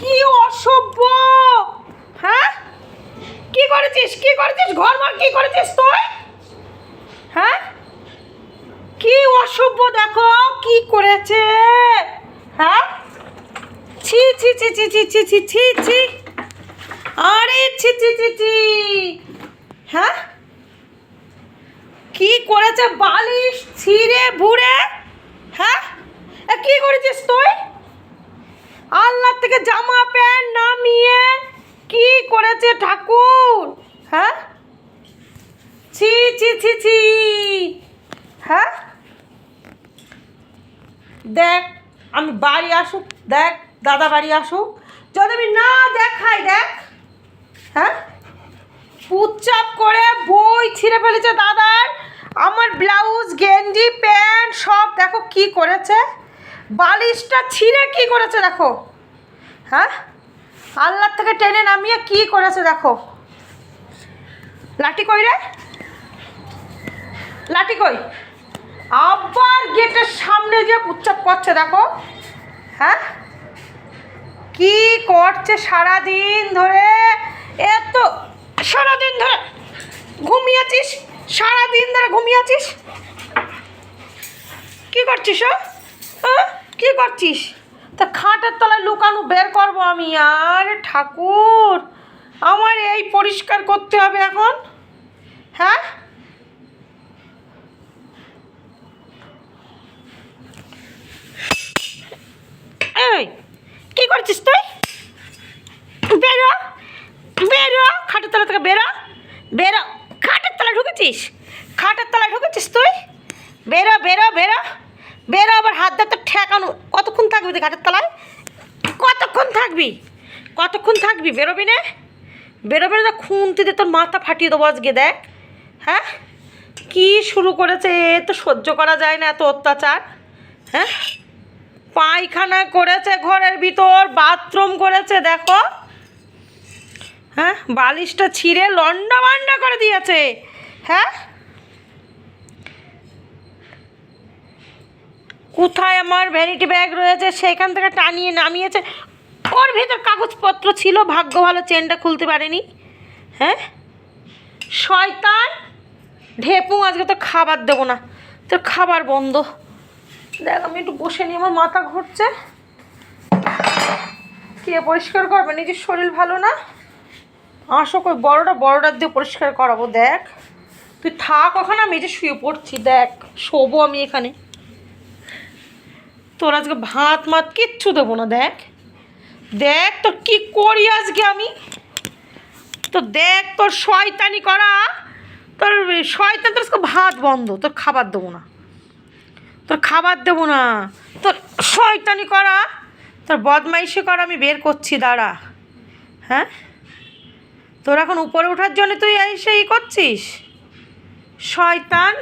কি অসভ্য! হ্যাঁ, কি করেছিস? কি করেছিস? ঘরমার কি করেছিস তুই? হ্যাঁ, কি অসভ্য! দেখো কি করেছে। হ্যাঁ, ছি ছি ছি ছি ছি ছি ছি ছি ছি। আরে ছি ছি ছি ছি। হ্যাঁ, কি করেছে? বালিশ ছিঁড়ে ভুড়ে। হ্যাঁ, কি করেছিস তুই? আল্লাহ থেকে জামা প্যান্ট নামিয়ে কি করেছে ঠাকুর? হ্যাঁ, ছি ছি ছি ছি। হ্যাঁ, দেখ আমি বাড়ি আসুক, দেখ দাদা বাড়ি আসুক, যদি আমি না দেখাই, দেখ। হ্যাঁ, পুচ্চাপ করে বই ছিঁড়ে ফেলেছে দাদার, আমার ব্লাউজ গেঞ্জি প্যান্ট সব দেখো কি করেছে। বালিশটা ছিঁড়ে কি করেছে দেখো। হ্যাঁ, আল্লাহ থেকে টেনে নামিয়ে কি করেছে দেখো। লাঠি কই রে? লাঠি কই? আবার গেটের সামনে যে পুচ্চাপ করছে দেখো। হ্যাঁ, কি করছে সারাদিন ধরে? এত সারাদিন ধরে ঘুমিয়েছিস? সারাদিন ধরে ঘুমিয়েছিস? কি করছিস? কি করছিস? তা খাটের তলায় লুকানো বের করবো আমি। আর ঠাকুর, আমার এই পরিষ্কার করতে হবে এখন। হ্যাঁ, এই কি করছিস তুই? বেরো, বেরো খাটের তলা থেকে, বেরো, বেরো। খাটের তলায় ঢুকেছিস? খাটের তলায় ঢুকেছিস তুই? বেরো বেরো বেরো বেরো। আবার হাত ধরতে ঠেকানো। কতক্ষণ থাকবি তুই খাটের তলায়? কতক্ষণ থাকবি? কতক্ষণ থাকবি? বেরোবি না? বেরোবি না? খুন্তিতে তোর মাথা ফাটিয়ে দেবো আজকে, দেখ। হ্যাঁ, কি শুরু করেছে? এ তো সহ্য করা যায় না এত অত্যাচার। হ্যাঁ, পায়খানা করেছে ঘরের ভিতর, বাথরুম করেছে দেখো। হ্যাঁ, বালিশটা ছিঁড়ে লন্ডা বান্ডা করে দিয়েছে। হ্যাঁ, কোথায় আমার ভ্যানিটি ব্যাগ রয়েছে সেখান থেকে টানিয়ে নামিয়েছে। ওর ভেতর কাগজপত্র ছিল, ভাগ্য ভালো চেনটা খুলতে পারেনি। হ্যাঁ, শয়তান ঢেপু, আজকে তো খাবার দেবো না, তোর খাবার বন্ধ। দেখ আমি একটু বসে নিই, আমার মাথা ঘুরছে। কে পরিষ্কার করবে? নিজের শরীর ভালো না। আসো কই বড়োটা দিয়ে পরিষ্কার করাবো। দেখ তুই থাক ওখানে, আমি এই যে শুয়ে পড়ছি, দেখ শোবো আমি এখানে। তোর আজকে ভাত মাত কিচ্ছু দেবো না। দেখ দেখ তোর কি করি আজকে আমি। তো দেখ তোর শয়তানি করা, তোর শয়তান, তোর আজকে ভাত বন্ধ, তোর খাবার দেবো না, তোর খাবার দেবো না। তোর শয়তানি করা, তোর বদমাইশি করা আমি বের করছি, দাঁড়া। হ্যাঁ, তোর এখন উপরে ওঠার জন্য তুই এসে করছিস, শয়তান।